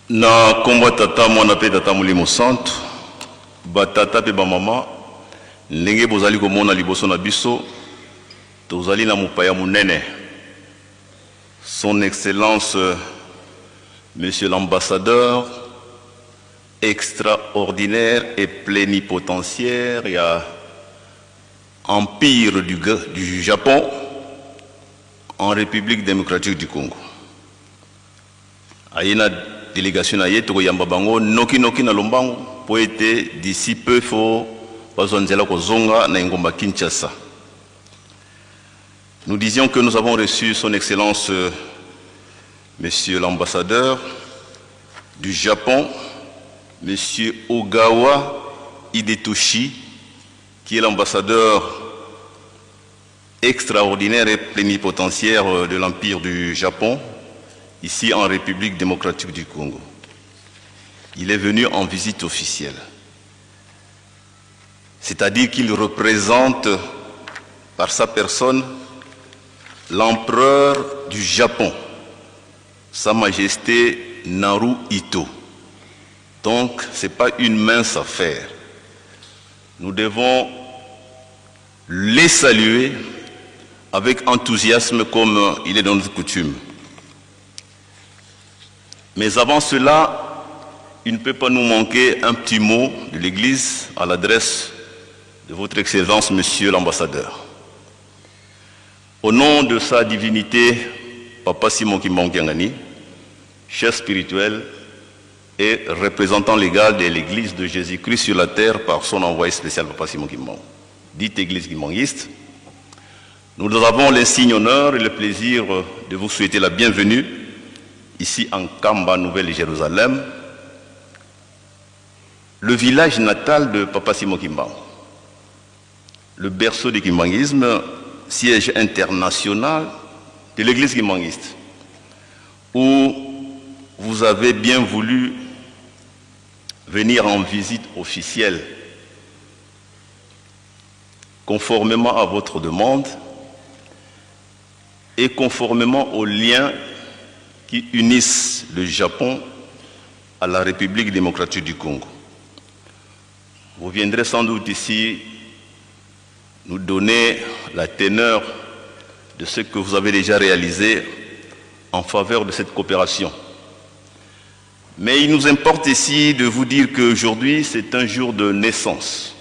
Na kombo tata mwana pe tata molimo santo batata pe bamama ndenge bozali komona liboso na biso tozali na mopaya munene son excellence monsieur l'ambassadeur extraordinaire et plénipotentiaire et empire du Japon en République démocratique du Congo. Ayena délégation à Yéto Yamba Bango, Noki na Lombango, pour être d'ici peu, faut Bazonzela Kozonga na Ngomba Kinshasa. Nous disions que nous avons reçu son excellence, monsieur l'ambassadeur du Japon, monsieur Ogawa Hidetoshi, qui est l'ambassadeur extraordinaire et plénipotentiaire de l'Empire du Japon, ici en République démocratique du Congo. Il est venu en visite officielle. C'est-à-dire qu'il représente par sa personne l'empereur du Japon, Sa Majesté Naruhito. Donc, ce n'est pas une mince affaire. Nous devons les saluer avec enthousiasme comme il est dans notre coutume. Mais avant cela, il ne peut pas nous manquer un petit mot de l'Église à l'adresse de votre Excellence, Monsieur l'ambassadeur. Au nom de sa divinité, Papa Simon Kimbangu Kiangani, chef spirituel et représentant légal de l'Église de Jésus-Christ sur la terre par son envoyé spécial Papa Simon Kimbangu, dite Église kimbanguiste, nous avons l'insigne honneur et le plaisir de vous souhaiter la bienvenue ici en Kamba, Nouvelle-Jérusalem, le village natal de Papa Simon Kimbangu, le berceau du kimbanguisme, siège international de l'église kimbanguiste, où vous avez bien voulu venir en visite officielle, conformément à votre demande et conformément aux liens qui unissent le Japon à la République démocratique du Congo. Vous viendrez sans doute ici nous donner la teneur de ce que vous avez déjà réalisé en faveur de cette coopération. Mais il nous importe ici de vous dire qu'aujourd'hui, c'est un jour de naissance.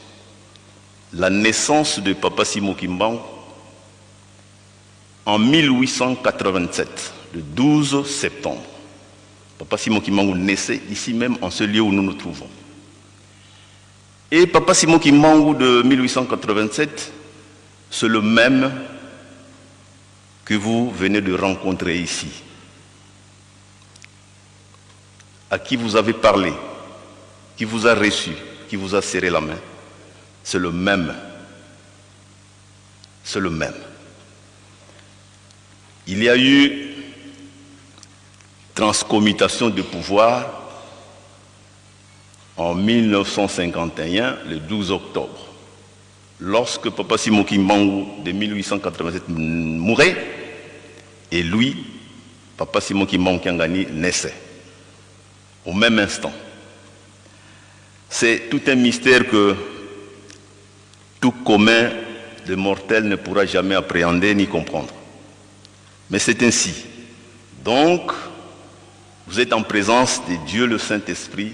La naissance de Papa Simon Kimbangu en 1887. Le 12 septembre, Papa Simon Kimbangu naissait ici même en ce lieu où nous nous trouvons. Et Papa Simon Kimbangu de 1887, c'est le même que vous venez de rencontrer ici, à qui vous avez parlé, qui vous a reçu, qui vous a serré la main. C'est le même. C'est le même. Il y a eu transcommutation de pouvoir en 1951, le 12 octobre, lorsque Papa Simon Kimbangu de 1887 mourait, et lui, Papa Simon Kimbangu Kiangani, naissait, au même instant. C'est tout un mystère que tout commun de mortels ne pourra jamais appréhender ni comprendre. Mais c'est ainsi. Donc, vous êtes en présence de Dieu le Saint-Esprit,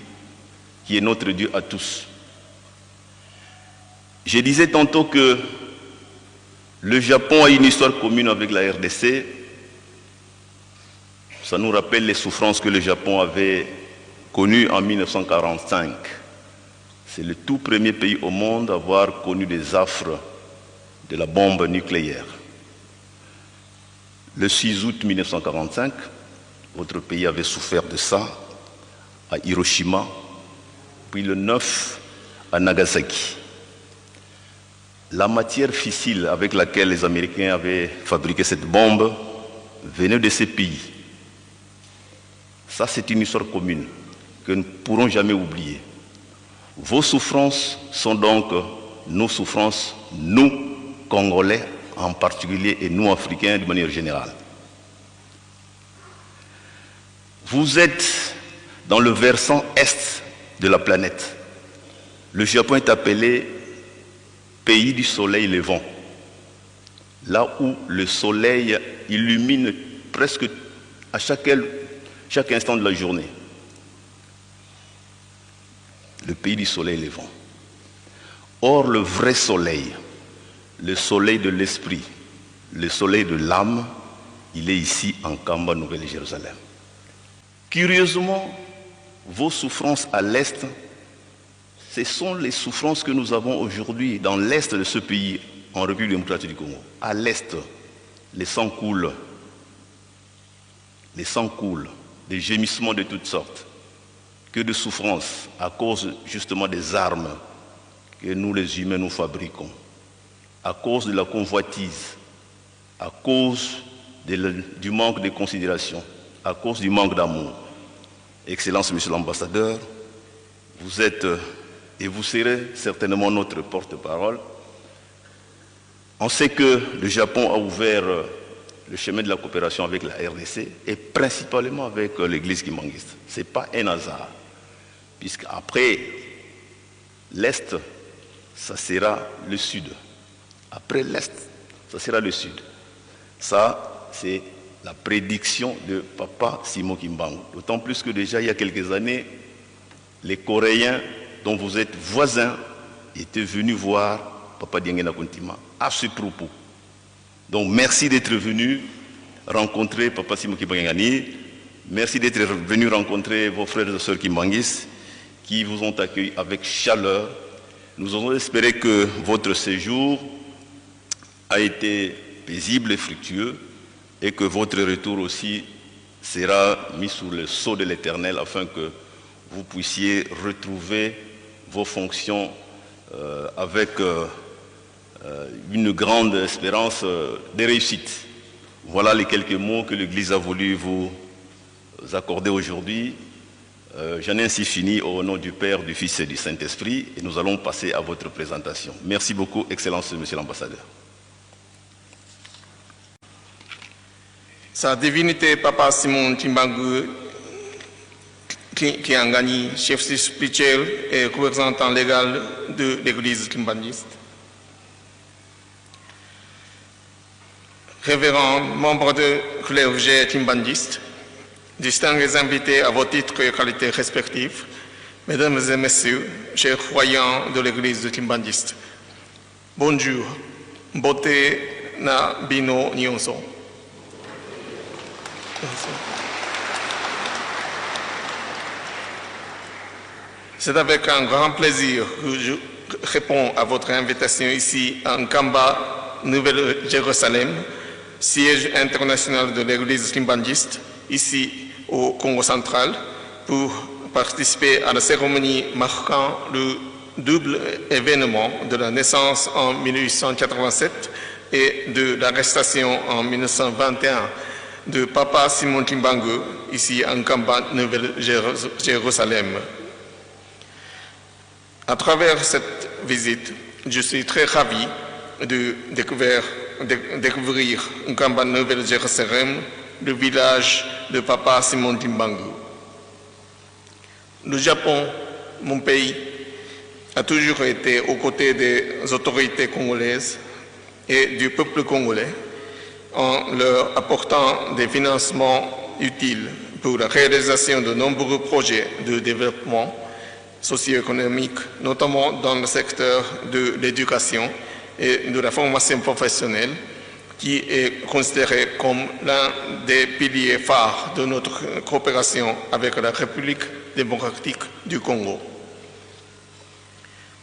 qui est notre Dieu à tous. Je disais tantôt que le Japon a une histoire commune avec la RDC. Ça nous rappelle les souffrances que le Japon avait connues en 1945. C'est le tout premier pays au monde à avoir connu des affres de la bombe nucléaire. Le 6 août 1945, votre pays avait souffert de ça à Hiroshima, puis le 9 à Nagasaki. La matière fissile avec laquelle les Américains avaient fabriqué cette bombe venait de ces pays. Ça, c'est une histoire commune que nous ne pourrons jamais oublier. Vos souffrances sont donc nos souffrances, nous, Congolais en particulier, et nous, Africains de manière générale. Vous êtes Dans le versant est de la planète, le Japon est appelé pays du soleil levant, là où le soleil illumine presque à chaque instant de la journée. Le pays du soleil levant. Or, le vrai soleil, le soleil de l'esprit, le soleil de l'âme, il est ici en Kamba, Nouvelle-Jérusalem. Curieusement, vos souffrances à l'est, ce sont les souffrances que nous avons aujourd'hui dans l'est de ce pays, en République démocratique du Congo. À l'est, les sangs coulent. Les sangs coulent, des gémissements de toutes sortes. Que de souffrances à cause justement des armes que nous les humains nous fabriquons, à cause de la convoitise, à cause du manque de considération, à cause du manque d'amour. Excellence, Monsieur l'ambassadeur, vous êtes et vous serez certainement notre porte-parole. On sait que le Japon a ouvert le chemin de la coopération avec la RDC et principalement avec l'église kimbangiste. Ce n'est pas un hasard, puisqu'après l'Est, ça sera le Sud. Après l'Est, ça sera le Sud. Ça, c'est la prédiction de Papa Simon Kimbangu. D'autant plus que déjà, il y a quelques années, les Coréens dont vous êtes voisins étaient venus voir Papa Diengena Kuntima à ce propos. Donc, merci d'être venu rencontrer Papa Simon Kimbangu. Merci d'être venu rencontrer vos frères et sœurs Kimbangis qui vous ont accueilli avec chaleur. Nous avons espéré que votre séjour a été paisible et fructueux et que votre retour aussi sera mis sous le sceau de l'Éternel afin que vous puissiez retrouver vos fonctions avec une grande espérance de réussite. Voilà les quelques mots que l'Église a voulu vous accorder aujourd'hui. J'en ai ainsi fini au nom du Père, du Fils et du Saint-Esprit et nous allons passer à votre présentation. Merci beaucoup, Excellence, Monsieur l'ambassadeur. Sa divinité Papa Simon Kimbangu Kiangani, chef spirituel et représentant légal de l'église kimbangiste. Révérends membres de clergé kimbangiste, distingués invités à vos titres et qualités respectifs, mesdames et messieurs, chers croyants de l'église de kimbangiste. Bonjour, beauté na bino nyonso. C'est avec un grand plaisir que je réponds à votre invitation ici en Kamba, Nouvelle-Jérusalem, siège international de l'église kimbangiste, ici au Congo central, pour participer à la cérémonie marquant le double événement de la naissance en 1887 et de l'arrestation en 1921 de Papa Simon Kimbangu, ici en Kamba, Nouvelle-Jérusalem. À travers cette visite, je suis très ravi de découvrir Kamba, Nouvelle-Jérusalem, le village de Papa Simon Kimbangu. Le Japon, mon pays, a toujours été aux côtés des autorités congolaises et du peuple congolais, en leur apportant des financements utiles pour la réalisation de nombreux projets de développement socio-économique, notamment dans le secteur de l'éducation et de la formation professionnelle, qui est considéré comme l'un des piliers phares de notre coopération avec la République démocratique du Congo.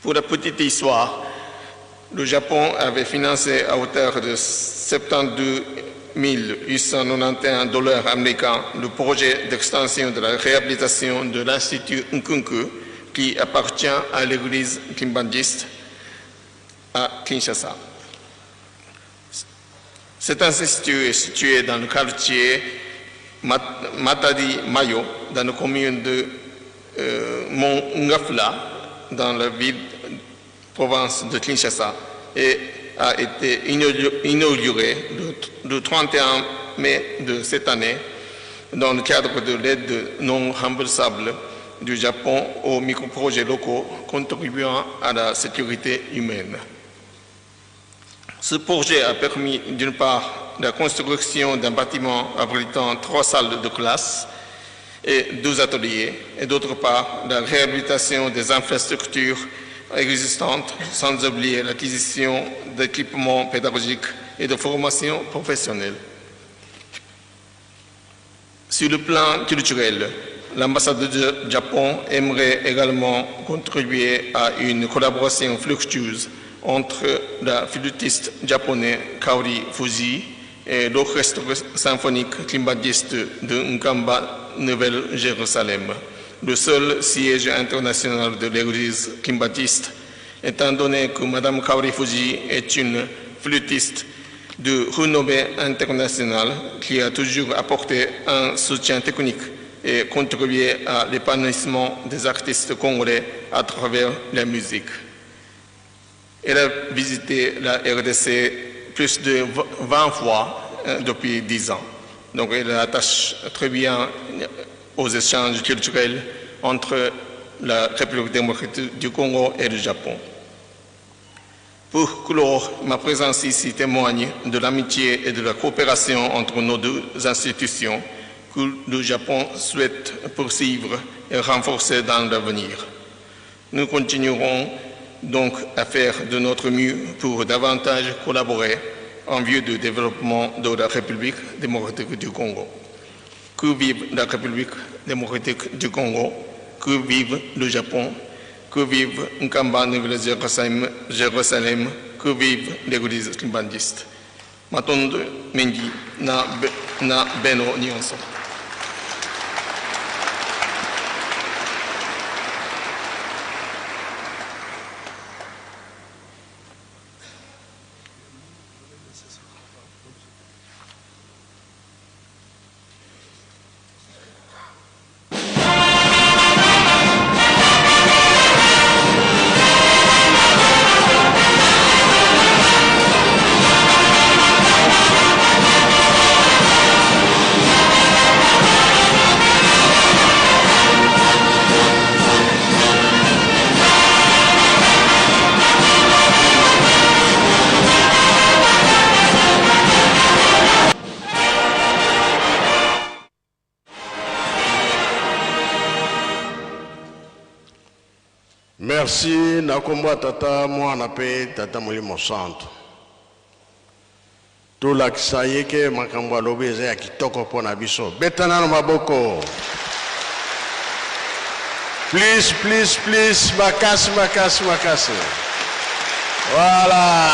Pour la petite histoire, le Japon avait financé à hauteur de 72 891 $ américains le projet d'extension de la réhabilitation de l'Institut Nkunku qui appartient à l'église kimbangiste à Kinshasa. Cet institut est situé dans le quartier Matadi Mayo, dans la commune de Mongafla, dans la ville province de Kinshasa, et a été inauguré le 31 mai de cette année dans le cadre de l'aide non remboursable du Japon aux microprojets locaux contribuant à la sécurité humaine. Ce projet a permis d'une part la construction d'un bâtiment abritant 3 salles de classe et 12 ateliers, et d'autre part la réhabilitation des infrastructures existantes, sans oublier l'acquisition d'équipements pédagogiques et de formation professionnelle. Sur le plan culturel, l'ambassade du Japon aimerait également contribuer à une collaboration fructueuse entre la flûtiste japonais Kaori Fujii et l'orchestre symphonique klimbadiste de Nkamba Nouvelle-Jérusalem, le seul siège international de l'église klimbadiste, étant donné que Mme Kaori Fujii est une flûtiste de renommée internationale qui a toujours apporté un soutien technique et contribué à l'épanouissement des artistes congolais à travers la musique. Elle a visité la RDC plus de 20 fois depuis 10 ans. Donc elle attache très bien aux échanges culturels entre la République démocratique du Congo et le Japon. Pour clore, ma présence ici témoigne de l'amitié et de la coopération entre nos deux institutions que le Japon souhaite poursuivre et renforcer dans l'avenir. Nous continuerons donc à faire de notre mieux pour davantage collaborer en vue du développement de la République démocratique du Congo. Que vive la République démocratique du Congo, que vive le Japon, que vive Nkamba Nouvelle-Jérusalem, que vive l'église klimbadiste. Matondo Mengi na Beno Nyonso. Merci, nakomba tata mwana pe tata Molimo Santo. Tolakisa ye ke makambo alobi eza ya kitoko mpona biso. Betana na maboko. Please, please, please, makasi, makasi, makasi. Voilà.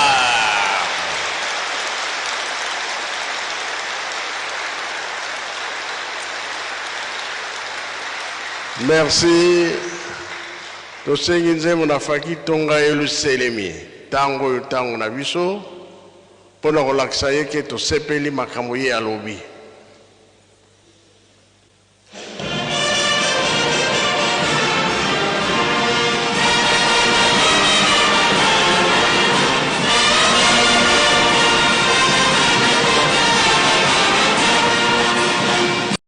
Merci. Tosengi nzembo na faki tonga elu selemi tango na biso pona kolakisa ye ke tosepeli makambo ye alobi.